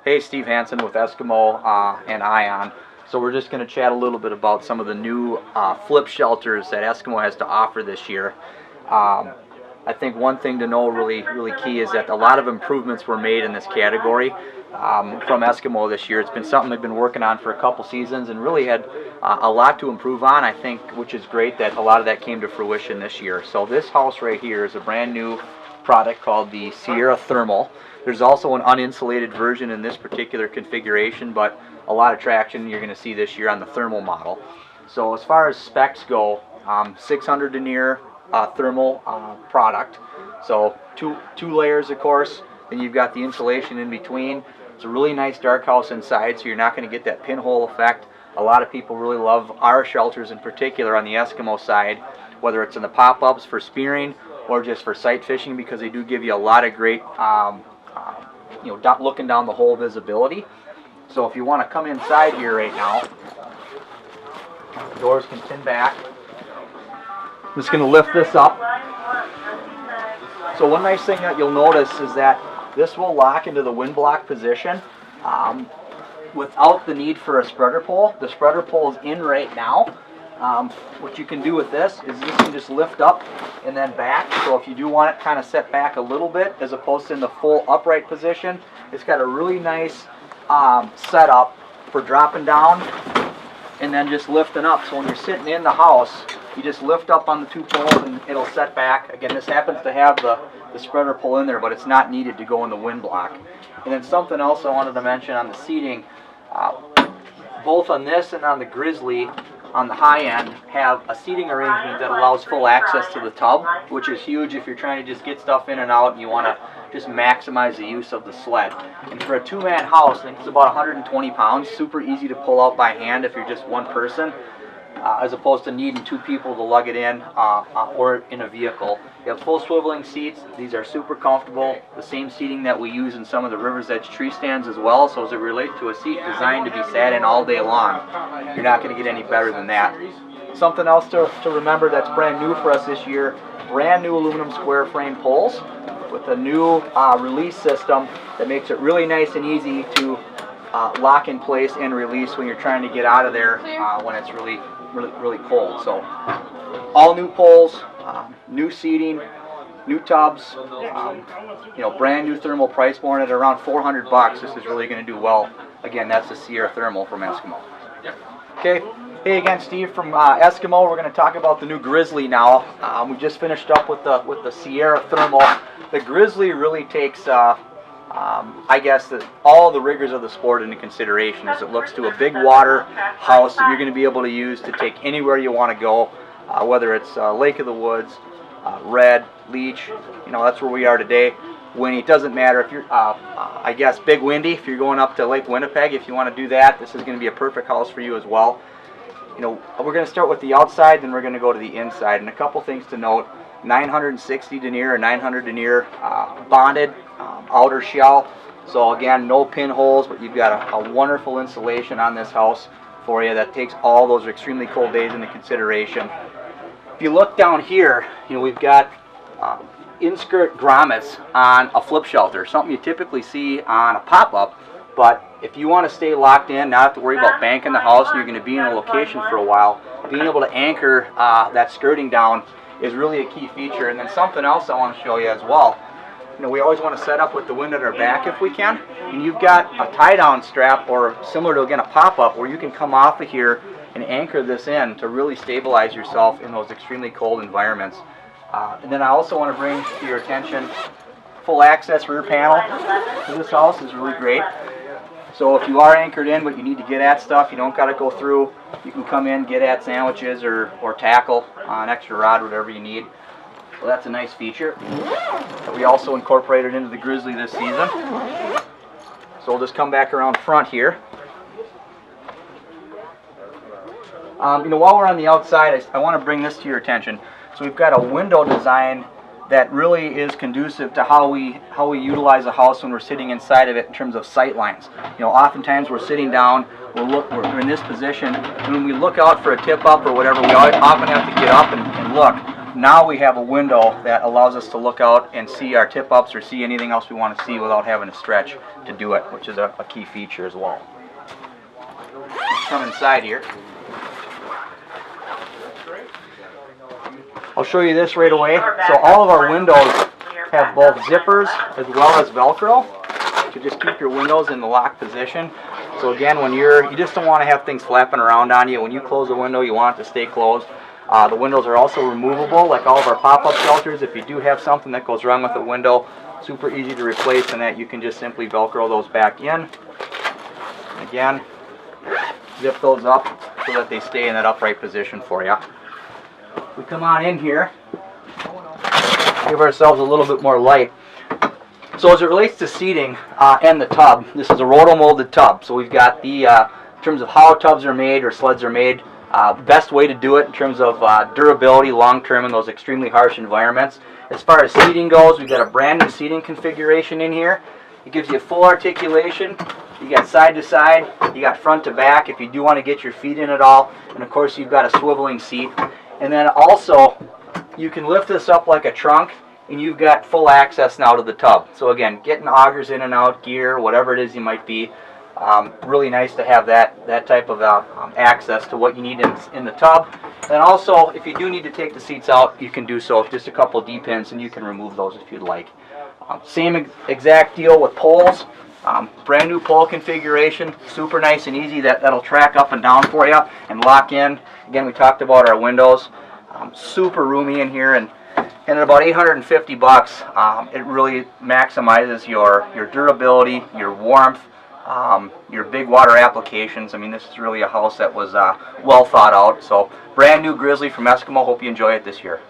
Hey, Steve Hansen with Eskimo and Ion. So we're just going to chat a little bit about some of the new flip shelters that Eskimo has to offer this year. I think one thing to know really key is that a lot of improvements were made in this category from Eskimo this year. It's been something they've been working on for a couple seasons and really had a lot to improve on, I think, which is great that a lot of that came to fruition this year. So this house right here is a brand new product called the Sierra Thermal. There's also an uninsulated version in this particular configuration, but a lot of traction you're going to see this year on the thermal model. So as far as specs go, 600 denier thermal product. So two layers, of course. Then you've got the insulation in between. It's a really nice dark house inside, so you're not going to get that pinhole effect. A lot of people really love our shelters in particular on the Eskimo side, whether it's in the pop-ups for spearing or just for sight fishing, because they do give you a lot of great looking down the hole visibility. So if you want to come inside here right now, doors can pin back. I'm just going to lift this up. So one nice thing that you'll notice is that this will lock into the wind block position without the need for a spreader pole. The spreader pole is in right now. What you can do with this is this can just lift up and then back. So if you do want it kind of set back a little bit as opposed to in the full upright position, it's got a really nice setup for dropping down and then just lifting up. So when you're sitting in the house, you just lift up on the two poles and it'll set back. Again, this happens to have the spreader pull in there, but it's not needed to go in the wind block. And then something else I wanted to mention on the seating, both on this and on the Grizzly, on the high end, have a seating arrangement that allows full access to the tub, which is huge if you're trying to just get stuff in and out and you want to just maximize the use of the sled. And for a two-man house, I think it's about 120 pounds, super easy to pull out by hand if you're just one person, as opposed to needing two people to lug it in or in a vehicle. You have full swiveling seats. These are super comfortable. The same seating that we use in some of the River's Edge tree stands as well. So as it relates to a seat designed to be sat in all day long, you're not going to get any better than that. Something else to remember that's brand new for us this year, brand new aluminum square frame poles with a new release system that makes it really nice and easy to lock in place and release when you're trying to get out of there when it's really cold. So all new poles, new seating, new tubs, brand new thermal price point at around $400. This is really going to do well. Again, that's the Sierra Thermal from Eskimo. Okay. Hey again, Steve from Eskimo. We're going to talk about the new Grizzly now. We just finished up with the Sierra Thermal. The Grizzly really takes I guess all the rigors of the sport into consideration, as it looks to a big water house that you're going to be able to use to take anywhere you want to go, whether it's Lake of the Woods, Red, Leech, that's where we are today. Windy, it doesn't matter if you're, I guess, big windy, if you're going up to Lake Winnipeg, if you want to do that, this is going to be a perfect house for you as well. We're going to start with the outside, then we're going to go to the inside, and a couple things to note. 960 denier or 900 denier bonded outer shell. So again, no pinholes, but you've got a wonderful insulation on this house for you that takes all those extremely cold days into consideration. If you look down here, we've got in-skirt grommets on a flip shelter, something you typically see on a pop-up, but if you want to stay locked in, not have to worry about banking the house, and you're going to be in a location for a while, being able to anchor that skirting down is really a key feature. And then something else I want to show you as well. We always want to set up with the wind at our back if we can. And you've got a tie-down strap, or similar to, again, a pop-up, where you can come off of here and anchor this in to really stabilize yourself in those extremely cold environments. And then I also want to bring to your attention full access rear panel to this house is really great. So if you are anchored in but you need to get at stuff, you don't got to go through. You can come in, get at sandwiches or tackle, an extra rod, whatever you need. So that's a nice feature that we also incorporated into the Grizzly this season. So we'll just come back around front here. While we're on the outside, I want to bring this to your attention. So we've got a window design that really is conducive to how we utilize a house when we're sitting inside of it in terms of sight lines. Oftentimes we're sitting down, we're in this position, and when we look out for a tip up or whatever, we often have to get up and look. now we have a window that allows us to look out and see our tip-ups or see anything else we want to see without having to stretch to do it, which is a key feature as well. Let's come inside here. I'll show you this right away. So all of our windows have both zippers as well as Velcro to just keep your windows in the locked position. So again, when you just don't want to have things flapping around on you. When you close the window, you want it to stay closed. The windows are also removable, like all of our pop-up shelters. If you do have something that goes wrong with the window, super easy to replace, and that you can just simply Velcro those back in. Again, zip those up so that they stay in that upright position for you. We come on in here, give ourselves a little bit more light. So as it relates to seating and the tub, this is a roto-molded tub. So we've got the, in terms of how tubs are made or sleds are made, best way to do it in terms of durability long-term in those extremely harsh environments. As far as seating goes, we've got a brand new seating configuration in here. It gives you full articulation. You got side to side, you got front to back if you do want to get your feet in at all. And of course you've got a swiveling seat. And then also, you can lift this up like a trunk, and you've got full access now to the tub. So again, getting augers in and out, gear, whatever it is you might be, really nice to have that type of access to what you need in the tub. And also, if you do need to take the seats out, you can do so with just a couple of D-pins, and you can remove those if you'd like. Same exact deal with poles. Brand new pole configuration, super nice and easy. That'll track up and down for you and lock in. Again, we talked about our windows. Super roomy in here, and at about $850, it really maximizes your durability, your warmth, your big water applications. I mean, this is really a house that was well thought out. So, brand new Grizzly from Eskimo. Hope you enjoy it this year.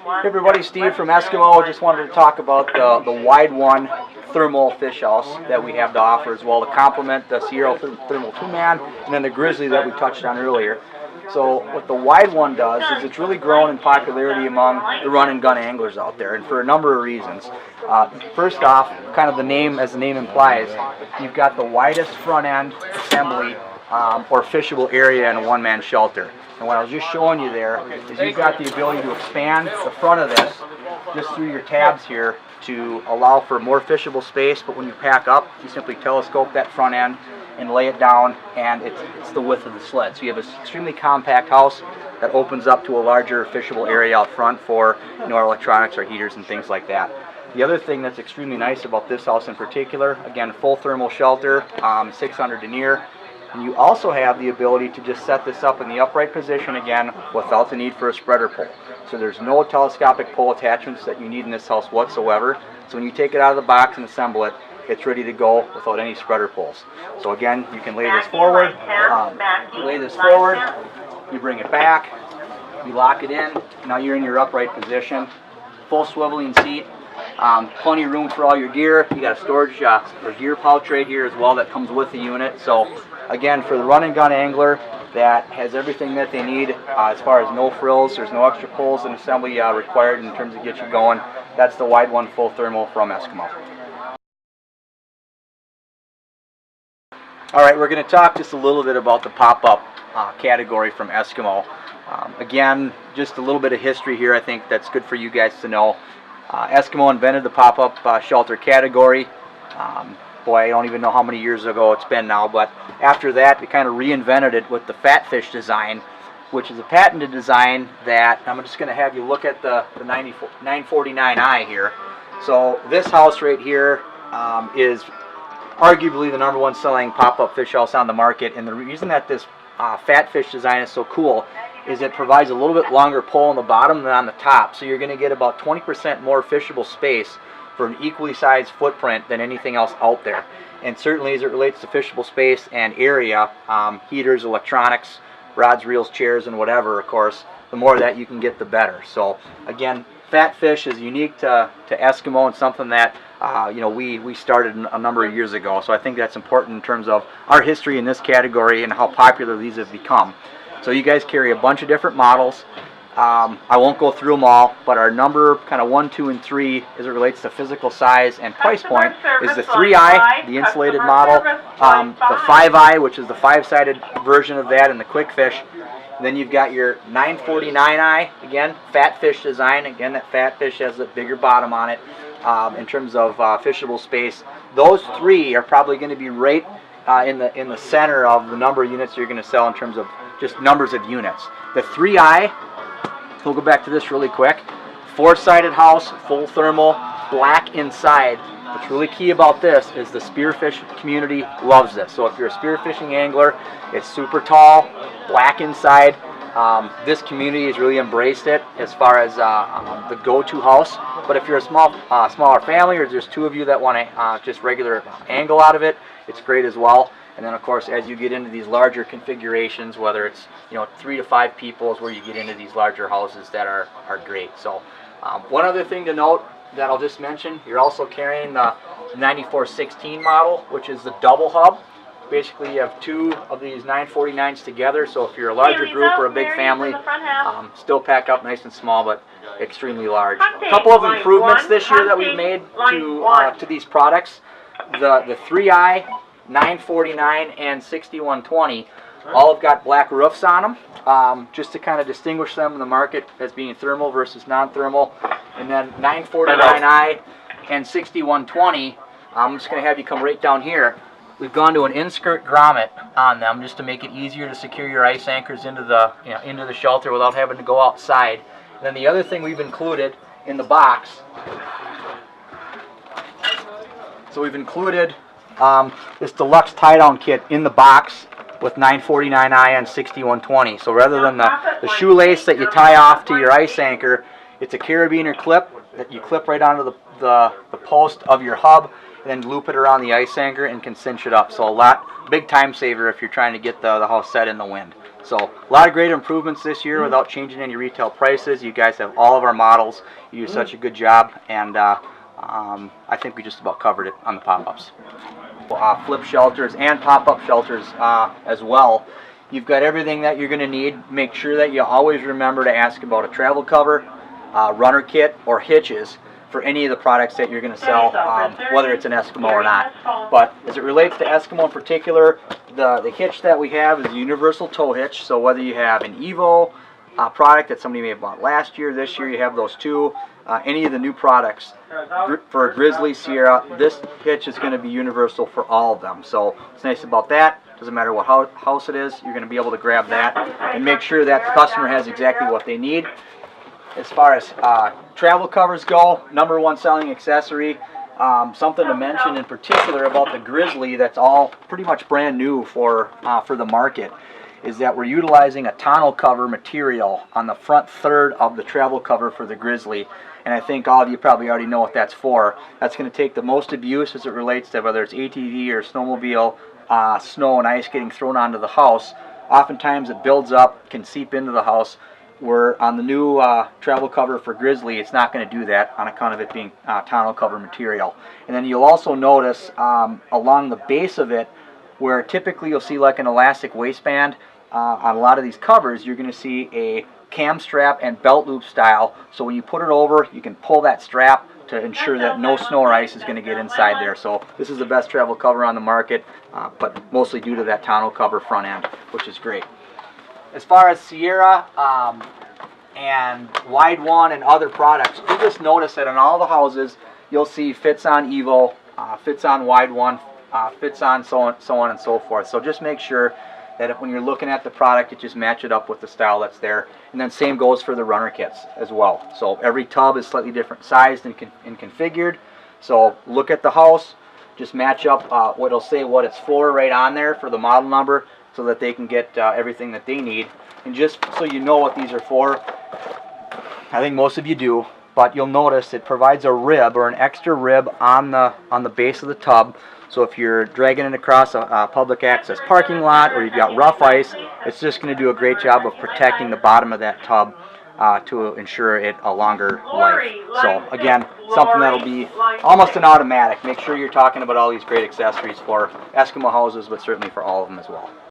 Hey everybody, Steve from Eskimo. Just wanted to talk about the Wide One thermal fish house that we have to offer as well to complement the Sierra Thermal 2-Man and then the Grizzly that we touched on earlier. So what the Wide One does is it's really grown in popularity among the run and gun anglers out there, and for a number of reasons. First off, kind of the name, as the name implies, you've got the widest front end assembly or fishable area in a one-man shelter. And what I was just showing you there is you've got the ability to expand the front of this just through your tabs here to allow for more fishable space, but when you pack up, you simply telescope that front end and lay it down, and it's the width of the sled. So you have an extremely compact house that opens up to a larger fishable area out front for our electronics, our heaters, and things like that. The other thing that's extremely nice about this house in particular, again, full thermal shelter, 600 denier. And you also have the ability to just set this up in the upright position again without the need for a spreader pole. So there's no telescopic pole attachments that you need in this house whatsoever. So when you take it out of the box and assemble it, it's ready to go without any spreader poles. So again, you can lay this forward, you bring it back, you lock it in, now you're in your upright position, full swiveling seat, plenty of room for all your gear. You got a storage or gear pouch right here as well that comes with the unit. So again, for the run and gun angler that has everything that they need as far as no frills, there's no extra poles and assembly required in terms of get you going. That's the Wide One full thermal from Eskimo. All right, we're going to talk just a little bit about the pop-up category from Eskimo. Again, just a little bit of history here. I think that's good for you guys to know. Eskimo invented the pop-up shelter category. Boy, I don't even know how many years ago it's been now, but after that, we kind of reinvented it with the Fatfish design, which is a patented design that I'm just going to have you look at the 949i here. So this house right here is arguably the #1 selling pop-up fish house on the market, and the reason that this Fatfish design is so cool is it provides a little bit longer pole on the bottom than on the top, so you're going to get about 20% more fishable space for an equally sized footprint than anything else out there. And certainly as it relates to fishable space and area, heaters, electronics, rods, reels, chairs, and whatever, of course, the more that you can get, the better. So again, Fatfish is unique to Eskimo and something that we started a number of years ago. So I think that's important in terms of our history in this category and how popular these have become. So you guys carry a bunch of different models. I won't go through them all, but our number kind of 1, 2, and 3 as it relates to physical size and price point is the 3i, the insulated model, the 5i, which is the 5-sided version of that, and the Quick Fish. Then you've got your 949i, again, fat fish design. Again, that fat fish has a bigger bottom on it in terms of fishable space. Those three are probably going to be right in the center of the number of units you're going to sell in terms of just numbers of units. The 3i, we'll go back to this really quick. 4-sided house, full thermal, black inside. What's really key about this is the spearfish community loves this. So if you're a spearfishing angler, it's super tall, black inside. This community has really embraced it as far as the go-to house. But if you're a smaller family, or there's two of you that want to just regular angle out of it, it's great as well. And then of course, as you get into these larger configurations, whether it's 3 to 5 people, is where you get into these larger houses that are great. So one other thing to note that I'll just mention, you're also carrying the 9416 model, which is the double hub. Basically, you have two of these 949s together, so if you're a larger group or a big family, still pack up nice and small, but extremely large. A couple of improvements this year that we've made to these products. The 3i, 949, and 6120 all have got black roofs on them, just to kind of distinguish them in the market as being thermal versus non-thermal. And then 949i and 6120, I'm just going to have you come right down here. We've gone to an in-skirt grommet on them just to make it easier to secure your ice anchors into the shelter without having to go outside. And then the other thing we've included in the box, so we've included this deluxe tie-down kit in the box with 949i and 6120. So rather than the shoelace that you tie off to your ice anchor, it's a carabiner clip that you clip right onto the post of your hub, and then loop it around the ice anchor and can cinch it up. So big time saver if you're trying to get the house set in the wind. So a lot of great improvements this year without changing any retail prices. You guys have all of our models. You do such a good job, and I think we just about covered it on the pop-ups. Flip shelters and pop-up shelters as well. You've got everything that you're going to need. Make sure that you always remember to ask about a travel cover, runner kit, or hitches for any of the products that you're going to sell, whether it's an Eskimo or not. But as it relates to Eskimo in particular, the hitch that we have is a universal tow hitch. So whether you have an Evo product that somebody may have bought last year, this year you have those two, any of the new products for a Grizzly, Sierra, this hitch is going to be universal for all of them. So what's nice about that, doesn't matter what house it is, you're going to be able to grab that and make sure that the customer has exactly what they need. As far as travel covers go, #1 selling accessory. Something to mention in particular about the Grizzly that's all pretty much brand new for the market is that we're utilizing a tonneau cover material on the front third of the travel cover for the Grizzly. And I think all of you probably already know what that's for. That's going to take the most abuse as it relates to whether it's ATV or snowmobile, snow and ice getting thrown onto the house. Oftentimes it builds up, can seep into the house. Where on the new travel cover for Grizzly, it's not going to do that on account of it being tonneau cover material. And then you'll also notice along the base of it, where typically you'll see like an elastic waistband, on a lot of these covers, you're going to see a cam strap and belt loop style. So when you put it over, you can pull that strap to ensure that no snow or ice is going to get inside there. So this is the best travel cover on the market, but mostly due to that tonneau cover front end, which is great. As far as Sierra and Wide One and other products, you just notice that in all the houses, you'll see fits on Evo, fits on Wide One, fits on so on and so forth. So just make sure that when you're looking at the product, you just match it up with the style that's there. And then same goes for the runner kits as well. So every tub is slightly different sized and configured. So look at the house, just match up what it'll say what it's for right on there for the model number, so that they can get everything that they need. And just so you know what these are for, I think most of you do, but you'll notice it provides a rib or an extra rib on the base of the tub. So if you're dragging it across a public access parking lot or you've got rough ice, it's just going to do a great job of protecting the bottom of that tub to ensure it a longer life. So again, something that'll be almost an automatic. Make sure you're talking about all these great accessories for Eskimo houses, but certainly for all of them as well.